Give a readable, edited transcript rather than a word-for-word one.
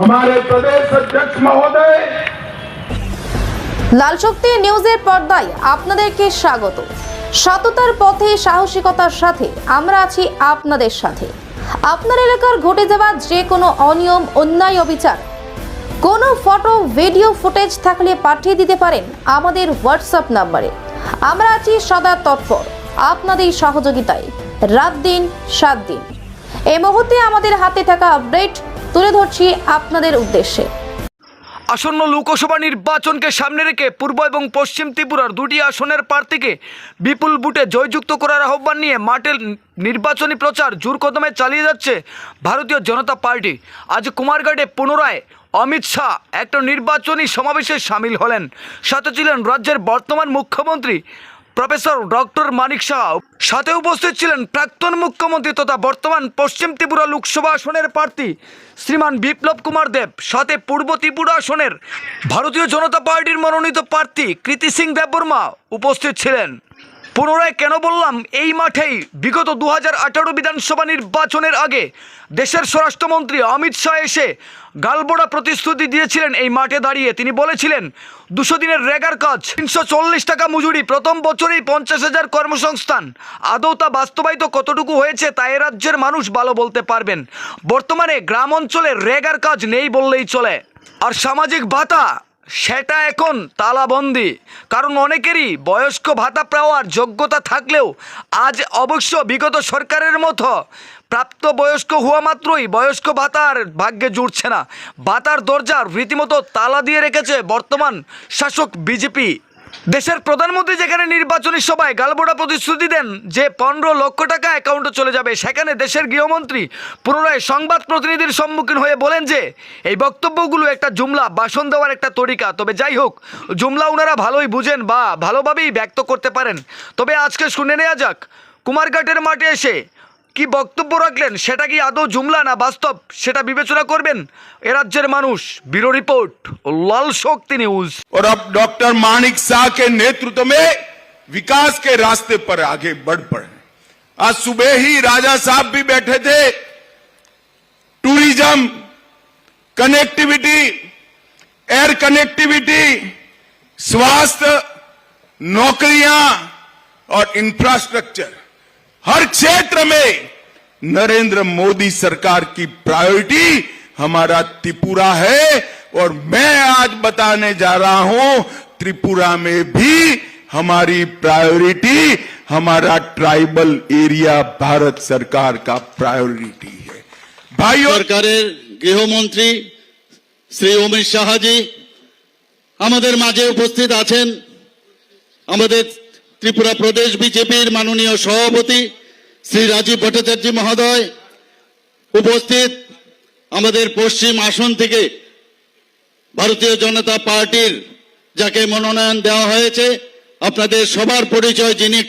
हमारे प्रदेश अध्यक्ष महोदय লাল শক্তি নিউজের পর্দায় আপনাদেরকে স্বাগত। সততার পথে সাহসিকতার সাথে আমরা আছি আপনাদের সাথে। আপনার এলাকার ঘটে যাওয়া যে কোনো অনিয়ম, অন্যায়, অবিচার, কোনো ফটো, ভিডিও ফুটেজ থাকলে পাঠিয়ে দিতে পারেন আমাদের হোয়াটসঅ্যাপ নম্বরে। আমরা আছি সদা তৎপর আপনাদের সহযোগিতায়, রাত দিন 7 দিন। এই মুহূর্তে আমাদের হাতে থাকা আপডেট তুলে ধরছি আপনাদের উদ্দেশ্যে। আসন্ন লোকসভা নির্বাচনকে সামনে রেখে পূর্ব এবং পশ্চিম ত্রিপুরার দুটি আসনের প্রার্থীকে বিপুল ভোটে জয়যুক্ত করার আহ্বান নিয়ে মাঠের নির্বাচনী প্রচার জোর কদমে চালিয়ে যাচ্ছে ভারতীয় জনতা পার্টি। আজ কুমারঘাটে পুনরায় অমিত শাহ একটা নির্বাচনী সমাবেশে সামিল হলেন। সাথে ছিলেন রাজ্যের বর্তমান মুখ্যমন্ত্রী প্রফেসর ডক্টর মানিক শাহ। সাথে উপস্থিত ছিলেন প্রাক্তন মুখ্যমন্ত্রী তথা বর্তমান পশ্চিম ত্রিপুরা লোকসভা আসনের প্রার্থী শ্রীমান বিপ্লব কুমার দেব। সাথে পূর্ব ত্রিপুরা আসনের ভারতীয় জনতা পার্টির মনোনীত প্রার্থী কৃতি সিং দেববর্মা উপস্থিত ছিলেন। পুনরায় কেন বললাম, এই মাঠেই বিগত 2018 বিধানসভা নির্বাচনের আগে দেশের স্বরাষ্ট্রমন্ত্রী অমিত শাহ এসে গালবোড়া প্রতিশ্রুতি দিয়েছিলেন। এই মাঠে দাঁড়িয়ে তিনি বলেছিলেন 200 দিনের রেগার কাজ, 340 টাকা মজুরি, প্রথম বছরেই 50,000 কর্মসংস্থান। আদৌ তা বাস্তবায়িত কতটুকু হয়েছে তা এ রাজ্যের মানুষ ভালো বলতে পারবেন। বর্তমানে গ্রাম অঞ্চলে রেগার কাজ নেই বললেই চলে। আর সামাজিক ভাতা সেটা এখন তালাবন্দি, কারণ অনেকেরই বয়স্ক ভাতা পাওয়ার যোগ্যতা থাকলেও আজ অবশ্য বিগত সরকারের মতো প্রাপ্ত বয়স্ক হওয়া মাত্রই বয়স্ক ভাতার ভাগ্যে জুটছে না। ভাতার দরজা রীতিমতো তালা দিয়ে রেখেছে বর্তমান শাসক বিজেপি। দেশের প্রধানমন্ত্রী যেখানে নির্বাচনী সভায় গালবোড়া প্রতিশ্রুতি দেন যে 15 লক্ষ টাকা অ্যাকাউন্টে চলে যাবে, সেখানে দেশের গৃহমন্ত্রী পুনরায় সংবাদ প্রতিনিধির সম্মুখীন হয়ে বলেন যে এই বক্তব্যগুলো একটা জুমলা, ভাষণ দেওয়ার একটা তরিকা। তবে যাই হোক, জুমলা ওনারা ভালোই বুঝেন বা ভালোভাবেই ব্যক্ত করতে পারেন। তবে আজকে শুনে নেওয়া যাক কুমারঘাটের মাঠে এসে কি বক্তব্য রাখলেন, সেটা কি আদৌ জুমলা না বাস্তব, সেটা বিবেচনা করবেন এ রাজ্যের মানুষ। ব্যুরো রিপোর্ট, লাল শক্তি নিউজ। और अब डॉक्टर मानिक शाह के नेतृत्व में विकास के रास्ते पर आगे बढ़ पड़े। आज सुबह ही राजा साहब भी बैठे थे। टूरिज्म, कनेक्टिविटी, एयर कनेक्टिविटी, स्वास्थ्य, नौकरियां और इंफ्रास्ट्रक्चर, हर क्षेत्र में नरेंद्र मोदी सरकार की प्रायोरिटी हमारा त्रिपुरा है। और मैं आज बताने जा रहा हूं, त्रिपुरा में भी हमारी प्रायोरिटी हमारा ट्राइबल एरिया भारत सरकार का प्रायोरिटी है। भाइयों, সরকারের গৃহমন্ত্রী শ্রী অমিত শাহজি আমাদের মাঝে উপস্থিত আছেন। আমাদের ত্রিপুরা প্রদেশ বিজেপির মাননীয় সভাপতি শ্রী রাজীব ভট্টাচার্য মহোদয় উপস্থিত। আমাদের পশ্চিম আসন থেকে ভারতীয় জনতা পার্টির যাকে মনোনয়ন দেওয়া হয়েছে, আপনাদের সবার পরিচয় যিনি